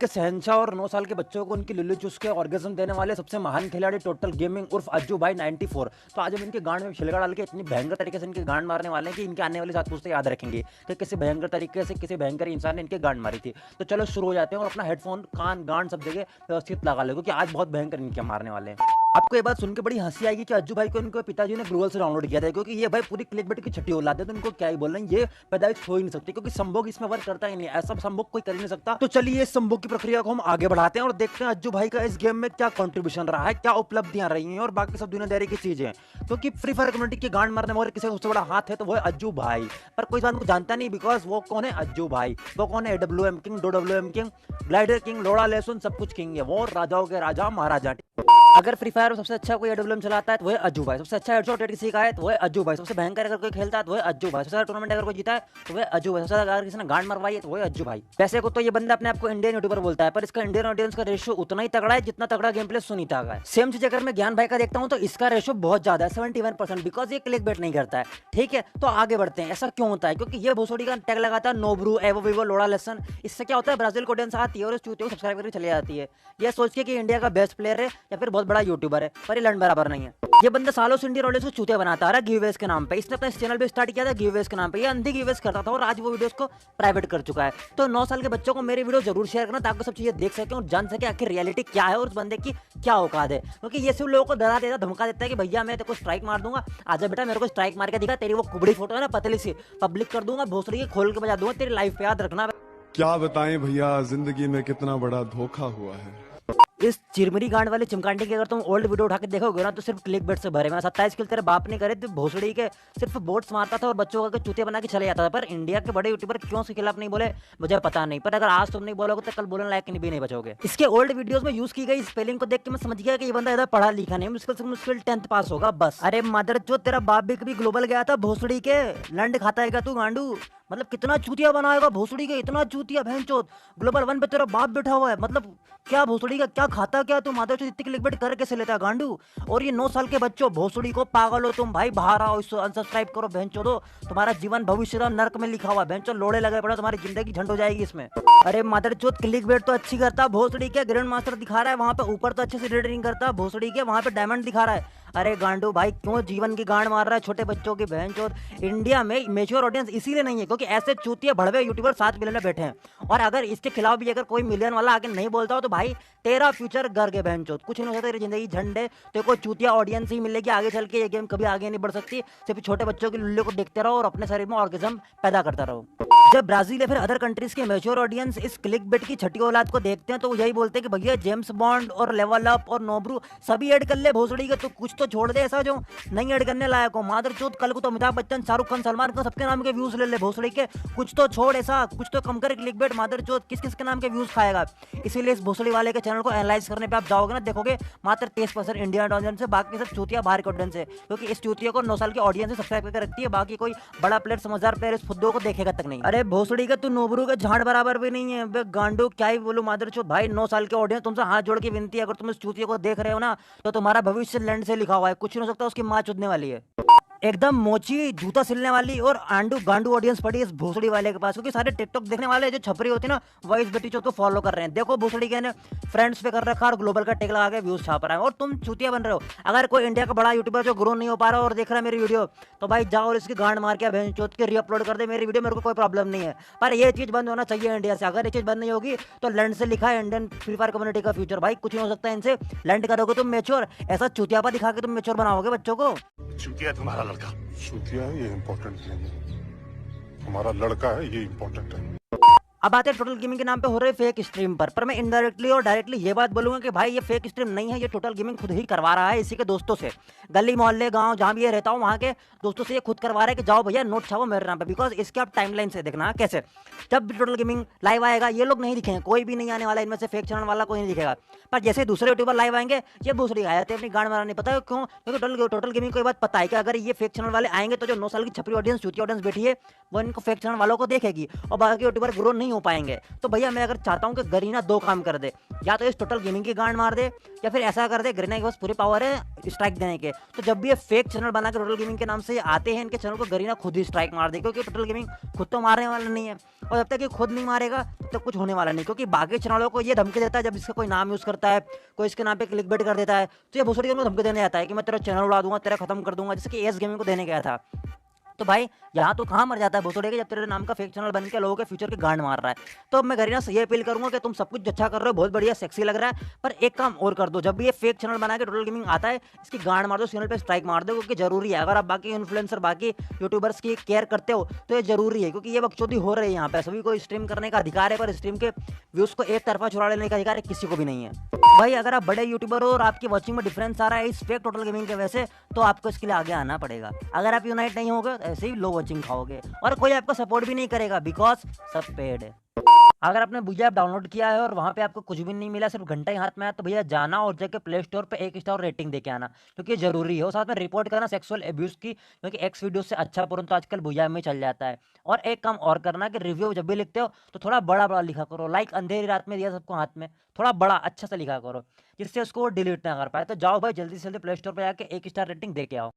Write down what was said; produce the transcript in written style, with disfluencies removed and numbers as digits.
के शहंशाह और 9 साल के बच्चों को उनकी लुल्लू चूस के ऑर्गेज्म देने वाले सबसे महान खिलाड़ी टोटल गेमिंग उर्फ अज्जू भाई 94। तो आज हम इनके गांड में छिलका डाल के इतनी भयंकर तरीके से इनके गांड मारने वाले हैं कि इनके आने वाली सात पुश्तें याद रखेंगे कि किसी भयंकर तरीके से किसी भयंकर इंसान ने इनके गांड मारी थी। तो चलो शुरू हो जाते हैं और अपना हेडफोन कान गांड सब जगह व्यवस्थित लगा लो क्योंकि आज बहुत भयंकर इनके मारने वाले हैं। आपको ये बात सुन के बड़ी हंसी आएगी कि अज्जू भाई को इनके पिताजी ने गूगल से डाउनलोड किया था क्योंकि ये भाई पूरी क्लिकबेट की छठी औलाद है। तो इनको क्या ही बोल रहे हैं, ये पैदाइश हो ही नहीं सकती क्योंकि संभोग इसमें वर्क करता ही नहीं, ऐसा संभोग कोई कर ही नहीं सकता। तो चलिए इस संभोग की प्रक्रिया को हम आगे बढ़ाते हैं और देखते हैं अज्जू भाई का इस गेम में क्या कंट्रीब्यूशन रहा है, क्या उपलब्धियां रही हैं और बाकी सब दुनियादारी की चीजें। क्योंकि फ्री फायर कम्युनिटी की गांड मारने वाले किसी का सबसे बड़ा हाथ है तो वो है अज्जू भाई। पर कोई बात को जानता नहीं बिकॉज वो कौन है अज्जू भाई, वो कौन है AWM king, DWM king, glider king, लोड़ा लहसुन सब कुछ किंग है, वो राजाओं के राजा महाराजा। अगर फ्री फायर में सबसे अच्छा कोई AWM चलाता है तो वो है अज्जू भाई, सबसे अच्छा हेडशॉट रेट किसी का है तो वो है अज्जू भाई, सबसे भयंकर अगर कोई खेलता है तो वो है अज्जू भाई, सबसे ज्यादा टूर्नामेंट अगर कोई जीता है तो वो है अज्जू भाई, सबसे ज्यादा अगर किसी ने गांड मरवाई है तो वो है अज्जू भाई। वैसे को तो ये बंदा अपने आप को इंडियन यूट्यूबर बोलता है पर इसका इंडियन ऑडियंस का रेशियो उतना ही तगड़ा है जितना तगड़ा गेम प्ले सुनीता का है। सेम चीज अगर मैं ज्ञान भाई का देखता हूँ तो इसका रेशियो बहुत ज्यादा है 71% बिकॉज ये क्लिक बेट नहीं करता है। ठीक है, तो आगे बढ़ते हैं। ऐसा क्यों होता है? क्योंकि ये भोसड़ी का टैग लगाता है नोब्रू एवो विवो लोड़ा लेसन। इससे क्या होता है, ब्राजील को ऑडियंस आती है और इस चूते को सब्सक्राइब करके चली जाती है, ये सोच के कि इंडिया का बेस्ट प्लेयर है या फिर बहुत बड़ा यूट्यूबर है, पर ये लंड बराबर नहीं है। ये बंदा सालों से इंडियन ऑडियंस को चूतिया बनाता रहा गिवअवेज के नाम पे। इसने अपना चैनल भी स्टार्ट किया था गिवअवेज के नाम पे, ये अंधी गिवअवेज करता था और आज वो वीडियोस को प्राइवेट कर चुका है। तो 9 साल के बच्चों को मेरी वीडियो जरूर शेयर करना ताकि सब चीजें देख सके और जान सके आखिर रियलिटी क्या है और उस बंदे की क्या औकात है। क्योंकि ये सब लोगों को डरा देता, धमका देता है कि भैया मैं तेरे को स्ट्राइक मार दूंगा, आजा बेटा मेरे को स्ट्राइक मार के दिखा, तेरी वो कुबड़ी फोटो है ना पतली सी पब्लिक कर दूंगा, भोसड़ी के खोल के बजा दूंगा, तेरी लाइफ पे याद रखना। क्या बताएं भैया, जिंदगी में कितना बड़ा धोखा हुआ है। इस चिरमिरी गांड वाले चिमकांडी की अगर तुम ओल्ड वीडियो उठा के देखोगे ना तो सिर्फ क्लिक बेट से भरे। मैं 27 किल तेरे बाप ने करे तो भोसड़ी के सिर्फ बोट्स मारता था और बच्चों का चूतिया बना के चले जाता था। पर इंडिया के बड़े यूट्यूबर क्यों उसके खिलाफ नहीं बोले मुझे पता नहीं, पर अगर आज तुम नहीं बोलोगे तो कल बोलने लायक भी नहीं बचोगे। इसके ओल्ड वीडियोस में यूज की गई स्पेलिंग को देख के मैं समझ गया कि ये बंदा ज्यादा पढ़ा लिखा नहीं, मुश्किल से मुश्किल 10th पास होगा बस। अरे मदर जो तेरा बाप भी कभी ग्लोबल गया था भोसड़ी के, लंड खाता है तू गांडू। मतलब कितना चूतिया बनाएगा भोसड़ी के, इतना चूतिया भैंचोद। ग्लोबल 1 पे तेरा बाप बैठा हुआ है, मतलब क्या भोसड़ी का क्या खाता क्या तू, माधव इतनी क्लिकबेट कर कैसे लेता है गांडू। और ये 9 साल के बच्चों भोसड़ी को पागल हो तुम भाई, बाहर आओ, इसको अनसब्सक्राइब करो भैंचोदो। तुम्हारा जीवन भविष्य नर्क में लिखा हुआ है भैंचोद, लोड़े लगे पड़ा, तुम्हारी जिंदगी झंड हो जाएगी इसमें। अरे माधर चोत क्लिकबेट तो अच्छी करता भोसड़ी के, ग्रैंड मास्टर दिखा रहा है वहां पे ऊपर तो अच्छे से रेडरिंग करता भोसड़ी के, वहां पे डायमंड दिखा रहा है। अरे गांडू भाई क्यों जीवन की गांड मार रहा है छोटे बच्चों की भैंचोद। इंडिया में मेच्योर ऑडियंस इसीलिए नहीं है क्योंकि ऐसे चूतिया भड़वे यूट्यूबर 7 मिलियन में बैठे हैं। और अगर इसके खिलाफ भी अगर कोई मिलियन वाला आके नहीं बोलता हो तो भाई तेरा फ्यूचर घर के भैंचोद, कुछ नहीं हो सकता, तेरी जिंदगी झंड है। तेरे को चूतिया ऑडियंस ही मिलेगी आगे चल के, ये गेम कभी आगे नहीं बढ़ सकती। सिर्फ छोटे बच्चों की लुल्ले को देखते रहो और अपने शरीर में ऑर्गेज्म पैदा करता रहो। जब ब्राजील या फिर अदर कंट्रीज के मेच्योर ऑडियंस इस क्लिकबेट की छठी औलाद को देखते हैं तो वो यही बोलते हैं कि भैया जेम्स बॉन्ड और लेवल अप और नोब्रू सभी ऐड कर ले भोसड़ी के, तो कुछ तो छोड़ दे ऐसा जो नहीं ऐड करने लायक हो। मादरचोद कल को तो अमिताभ बच्चन, शाहरुख खान, सलमान खान सबके नाम के व्यूज ले ले भोसड़ी के, कुछ तो छोड़ ऐसा, कुछ तो कम कर क्लिकबेट। मादरचोद किस किस के नाम के व्यूज खाएगा। इसीलिए इस भोसड़ी वाले के चैनल को एनालाइज करने पे आप जाओगे ना, देखोगे मात्र 23% इंडियन ऑडियंस है, बाकी सब चूतिया बाहर के ऑडियंस है। क्योंकि इस चूतिया को 9 साल की ऑडियंस सब्सक्राइब करके रखती है, बाकी कोई बड़ा प्लेयर समझदार प्लेयर इस फुद्दो को देखेगा तक नहीं। अरे भोसड़ी का तू नोबरू के झाड़ बराबर भी नहीं है गांडो, क्या ही बोलूं मादरचोद भाई। 9 साल के ऑडियंस तुमसे हाथ जोड़ के विनती है, अगर तुम इस चूतिया को देख रहे हो ना तो तुम्हारा भविष्य लैंड से लिखा हुआ है, कुछ नहीं हो सकता, उसकी मां चुदने वाली है। एकदम मोची जूता सिलने वाली और आंडू गांडू ऑडियंस पड़ी इस भोसड़ी वाले के पास, क्योंकि सारे टिकटॉक देखने वाले जो छपरी होती है ना वही इस बेटी चौथ को फॉलो कर रहे हैं। देखो भोसड़ी के ने फ्रेंड्स पे कर रखा और ग्लोबल का टेक लगा के व्यूज छाप रहा है और तुम चूतिया बन रहे हो। अगर कोई इंडिया का बड़ा यूट्यूबर जो ग्रो नहीं हो पा रहा और देख रहा है मेरी वीडियो तो भाई जाओ और इसकी गांड मार के बहन चौथ के रीअपलोड कर दे मेरी वीडियो, मेरे को कोई प्रॉब्लम नहीं है। पर ये चीज बंद होना चाहिए इंडिया से। अगर ये चीज बंद नहीं होगी तो लैंड से लिखा है इंडियन फ्री फायर कम्युनिटी का फ्यूचर, भाई कुछ नहीं हो सकता इनसे। लैंड करोगे तुम मेच्योर, ऐसा चूतियापा दिखा के तुम मेच्योर बनाओगे बच्चों को। चूतिया तुम्हारा लड़का, चूतिया है ये इम्पोर्टेंट नहीं है, हमारा लड़का है ये इम्पोर्टेंट है। अब आते हैं टोटल गेमिंग के नाम पे हो रहे फेक स्ट्रीम पर मैं इनडायरेक्टली और डायरेक्टली ये बात बोलूंगा कि भाई ये फेक स्ट्रीम नहीं है, ये टोटल गेमिंग खुद ही करवा रहा है इसी के दोस्तों से। गली मोहल्ले गांव जहां भी ये रहता हूं वहां के दोस्तों से ये खुद करवा रहा है कि जाओ भैया नोट छापो मेरे नाम पे। बिकॉज इसके आप टाइमलाइन से देखना कैसे जब भी टोटल गेमिंग लाइव आएगा ये लोग नहीं दिखेंगे, कोई भी नहीं आने वाला इनमें से, फेक चैनल वाला कोई नहीं दिखेगा। पर जैसे दूसरे यूट्यूबर लाइव आएंगे ये भूसड़ी आ जाते हैं अपनी गांड मारने। नहीं पता है क्यों? क्योंकि टोटल गेमिंग को ये बात पता है कि अगर ये फेक चैनल वाले आएंगे तो जो 9 साल की छपरी ऑडियंस चूती ऑडियंस बैठी है वो इनको फेक चैनल वालों को देखेगी और बाकी यूट्यूबर ग्रो नहीं नहीं हो पाएंगे। तो भैया मैं अगर चाहता हूँ कि गरीना 2 काम कर दे, या तो इस टोटल गेमिंग की गांड मार दे, या फिर ऐसा कर दे गरीना के पास पूरे पावर है स्ट्राइक देने के। तो जब भी ये फेक चैनल बना के टोटल गेमिंग के नाम से आते हैं, इनके चैनल को गरीना खुद ही स्ट्राइक मार दे, क्योंकि टोटल गेमिंग खुद तो मारने वाला नहीं है, और जब तक ये खुद नहीं मारेगा तब तक कुछ होने वाला नहीं। क्योंकि बाकी चैनलों को ये धमकी देता है, जब इसका कोई नाम यूज़ करता है, कोई इसके नाम पे क्लिकबेट कर देता है, तो ये भोसड़ी उनको धमकी देने आता है कि मैं तेरा चैनल उड़ा दूंगा, तेरा खत्म कर दूंगा, जैसे कि एस गेमिंग को देने गया था। तो भाई यहाँ तो कहाँ मर जाता है भोसड़ी के, जब तेरे नाम का फेक चैनल बन के लोगों के फ्यूचर की गांड मार रहा है। तो अब मैं गरीना से ये अपील करूंगा कि तुम सब कुछ अच्छा कर रहे हो, बहुत बढ़िया सेक्सी लग रहा है, पर एक काम और कर दो, जब भी ये फेक चैनल बना के टोटल गेमिंग आता है, इसकी गांड मार दो, चैनल पे स्ट्राइक मार दो, क्योंकि जरूरी है। अगर आप बाकी इन्फ्लुएंसर, बाकी यूट्यूबर्स की केयर करते हो तो ये जरूरी है, क्योंकि ये बकचोदी हो रही है यहाँ पे। सभी को स्ट्रीम करने का अधिकार है, पर स्ट्रीम के व्यूज को एक तरफा चुरा लेने का अधिकार किसी को भी नहीं है। भाई अगर आप बड़े यूट्यूबर हो और आपकी वॉचिंग में डिफरेंस आ रहा है इस फेक टोटल गेमिंग के वजह से, तो आपको इसके लिए आगे आना पड़ेगा। अगर आप यूनाइट नहीं होगे तो ऐसे ही लो वॉचिंग खाओगे, और कोई आपको सपोर्ट भी नहीं करेगा, बिकॉज सब पेड है। अगर आपने भैया ऐप डाउनलोड किया है और वहाँ पे आपको कुछ भी नहीं मिला, सिर्फ घंटा ही हाथ में आया, तो भैया जाना और जाके प्ले स्टोर पे 1 स्टार रेटिंग देके आना, क्योंकि ये जरूरी है। और साथ में रिपोर्ट करना सेक्सुअल एब्यूज की, क्योंकि एक्स वीडियो से अच्छा पोर्न तो आजकल भैया में चल जाता है। और एक काम और करना कि रिव्यू जब भी लिखते हो तो थोड़ा बड़ा बड़ा लिखा करो, लाइक अंधेरी रात में दिया सबको हाथ में, थोड़ा बड़ा अच्छा सा लिखा करो, जिससे उसको डिलीट ना कर पाए। तो जाओ भाई जल्दी से जल्दी प्ले स्टोर पर जाके 1 स्टार रेटिंग दे के आओ।